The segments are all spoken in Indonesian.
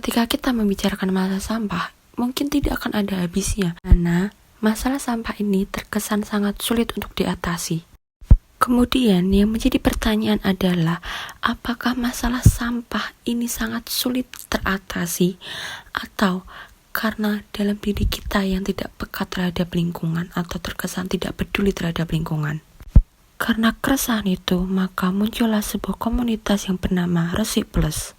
Ketika kita membicarakan masalah sampah, mungkin tidak akan ada habisnya, karena masalah sampah ini terkesan sangat sulit untuk diatasi. Kemudian yang menjadi pertanyaan adalah, apakah masalah sampah ini sangat sulit teratasi, atau karena dalam diri kita yang tidak peka terhadap lingkungan atau terkesan tidak peduli terhadap lingkungan. Karena keresahan itu, maka muncullah sebuah komunitas yang bernama Resik Plus.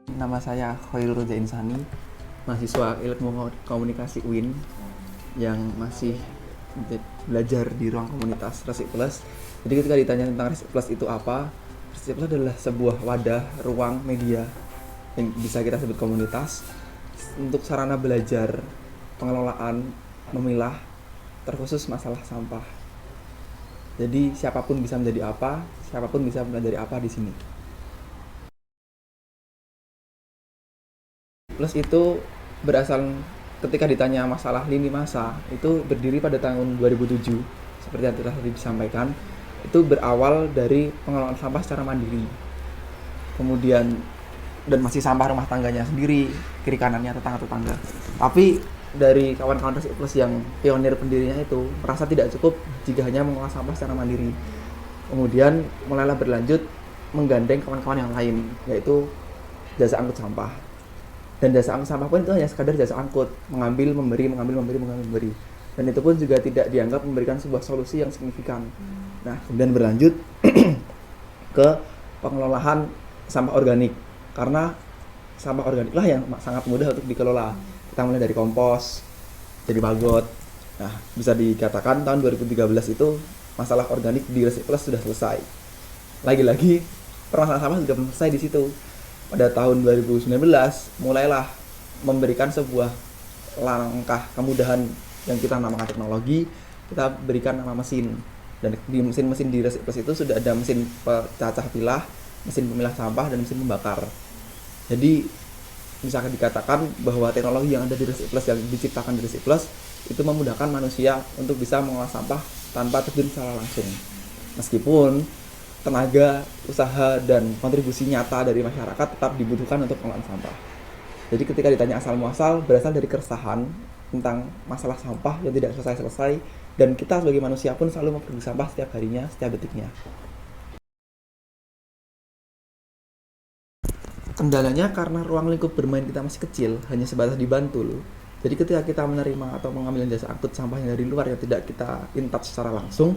Nama saya Khairul Roja Insani, mahasiswa Ilmu Komunikasi UIN yang masih belajar di ruang komunitas Resik Plus. Jadi ketika ditanya tentang Resik Plus itu apa, Resik Plus adalah sebuah wadah, ruang media yang bisa kita sebut komunitas untuk sarana belajar pengelolaan, memilah, terkhusus masalah sampah. Jadi siapapun bisa menjadi apa, siapapun bisa belajar apa di sini. Plus itu berasal ketika ditanya masalah lini masa, itu berdiri pada tahun 2007 seperti yang tadi disampaikan. Itu berawal dari pengelolaan sampah secara mandiri, kemudian dan masih sampah rumah tangganya sendiri, kiri kanannya tetangga-tetangga. Tapi dari kawan-kawan Resik Plus yang pionir pendirinya itu merasa tidak cukup jika hanya mengolah sampah secara mandiri. Kemudian mulailah berlanjut menggandeng kawan-kawan yang lain, yaitu jasa angkut sampah. Dan jasa angkut sampah pun itu hanya sekadar jasa angkut, mengambil, memberi. Dan itu pun juga tidak dianggap memberikan sebuah solusi yang signifikan. Nah, kemudian berlanjut ke pengelolaan sampah organik. Karena sampah organik lah yang sangat mudah untuk dikelola. Kita mulai dari kompos, jadi bagot. Nah, bisa dikatakan tahun 2013 itu masalah organik di Resik Plus sudah selesai. Lagi-lagi permasalahan sampah sudah selesai di situ. Pada tahun 2019 mulailah memberikan sebuah langkah kemudahan yang kita namakan teknologi. Kita berikan nama mesin, dan di mesin-mesin di Resik Plus itu sudah ada mesin pecacah pilah, mesin pemilah sampah, dan mesin pembakar. Jadi bisa dikatakan bahwa teknologi yang ada di Resik Plus, yang diciptakan di Resik Plus, itu memudahkan manusia untuk bisa mengolah sampah tanpa terjun secara langsung. Meskipun tenaga, usaha, dan kontribusi nyata dari masyarakat tetap dibutuhkan untuk pengelolaan sampah. Jadi ketika ditanya asal muasal, berasal dari keresahan tentang masalah sampah yang tidak selesai-selesai, dan kita sebagai manusia pun selalu memproduksi sampah setiap harinya, setiap detiknya. Kendalanya karena ruang lingkup bermain kita masih kecil, hanya sebatas di Bantul. Jadi ketika kita menerima atau mengambil jasa angkut sampah yang dari luar yang tidak kita in-touch secara langsung,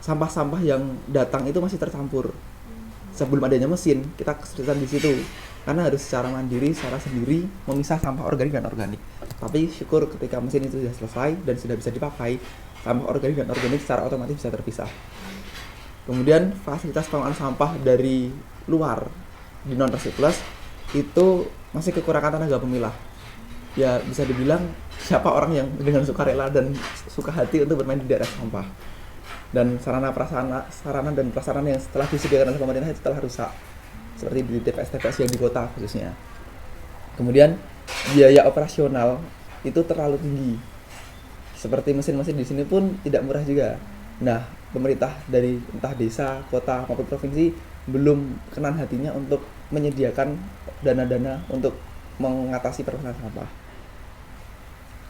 sampah-sampah yang datang itu masih tercampur. Sebelum adanya mesin, kita kesulitan di situ karena harus secara mandiri, secara sendiri memisah sampah organik dan organik. Tapi syukur ketika mesin itu sudah selesai dan sudah bisa dipakai, sampah organik dan organik secara otomatis bisa terpisah. Kemudian fasilitas pengelolaan sampah dari luar di non Resik Plus itu masih kekurangan tenaga pemilah. Ya bisa dibilang siapa orang yang dengan sukarela dan suka hati untuk bermain di daerah sampah. Dan sarana dan prasarana yang setelah disediakan oleh pemerintah itu telah rusak, seperti di TPS-TPS yang di kota khususnya. Kemudian biaya operasional itu terlalu tinggi, seperti mesin-mesin di sini pun tidak murah juga. Nah, pemerintah dari entah desa, kota maupun provinsi belum kenan hatinya untuk menyediakan dana-dana untuk mengatasi permasalahan sampah.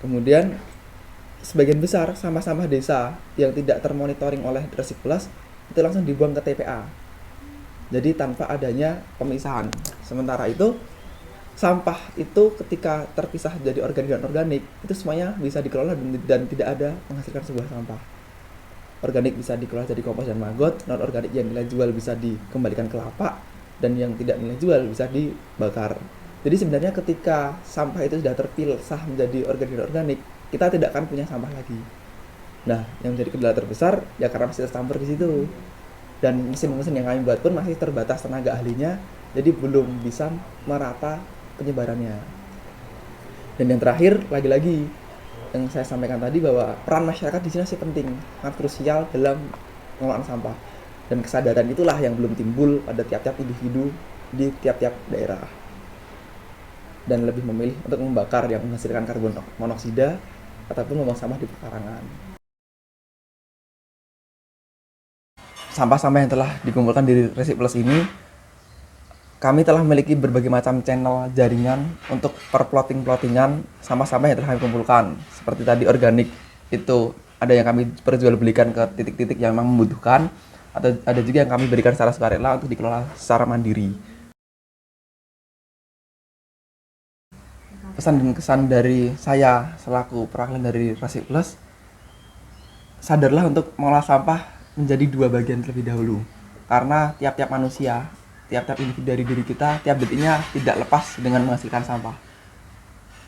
Kemudian sebagian besar sampah-sampah desa yang tidak termonitoring oleh Resik Plus itu langsung dibuang ke TPA. Jadi tanpa adanya pemisahan. Sementara itu sampah itu ketika terpisah jadi organik dan organik itu semuanya bisa dikelola dan tidak ada menghasilkan sebuah sampah. Organik bisa dikelola jadi kompos dan maggot, non organik yang nilai jual bisa dikembalikan ke lapak, dan yang tidak nilai jual bisa dibakar. Jadi sebenarnya ketika sampah itu sudah terpisah menjadi organik dan organik, kita tidak akan punya sampah lagi. Nah, yang menjadi kendala terbesar ya karena masih tercampur di situ. Dan mesin-mesin yang kami buat pun masih terbatas tenaga ahlinya, jadi belum bisa merata penyebarannya. Dan yang terakhir, lagi-lagi yang saya sampaikan tadi bahwa peran masyarakat di sini masih penting, sangat krusial dalam pengelolaan sampah. Dan kesadaran itulah yang belum timbul pada tiap-tiap individu di tiap-tiap daerah. Dan lebih memilih untuk membakar yang menghasilkan karbon monoksida ataupun membuang sampah di pekarangan. Sampah-sampah yang telah dikumpulkan di Resik Plus ini kami telah memiliki berbagai macam channel jaringan untuk plottingan sampah-sampah yang telah kami kumpulkan. Seperti tadi organik, itu ada yang kami perjualbelikan ke titik-titik yang memang membutuhkan, atau ada juga yang kami berikan secara sukarela untuk dikelola secara mandiri. Pesan dan kesan dari saya selaku perwakilan dari Rasik Plus, sadarlah untuk mengolah sampah menjadi dua bagian terlebih dahulu. Karena tiap-tiap manusia, tiap-tiap individu dari diri kita, tiap detiknya tidak lepas dengan menghasilkan sampah.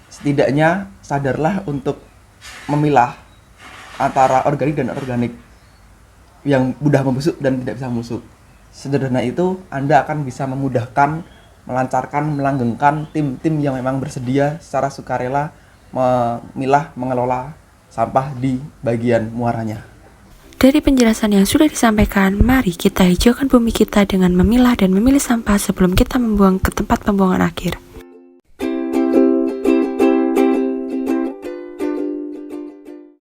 Setidaknya sadarlah untuk memilah antara organik dan organik yang mudah membusuk dan tidak bisa membusuk. Sederhana itu, Anda akan bisa memudahkan, melancarkan, melanggengkan tim-tim yang memang bersedia secara sukarela memilah, mengelola sampah di bagian muaranya. Dari penjelasan yang sudah disampaikan, mari kita hijaukan bumi kita dengan memilah dan memilih sampah sebelum kita membuang ke tempat pembuangan akhir.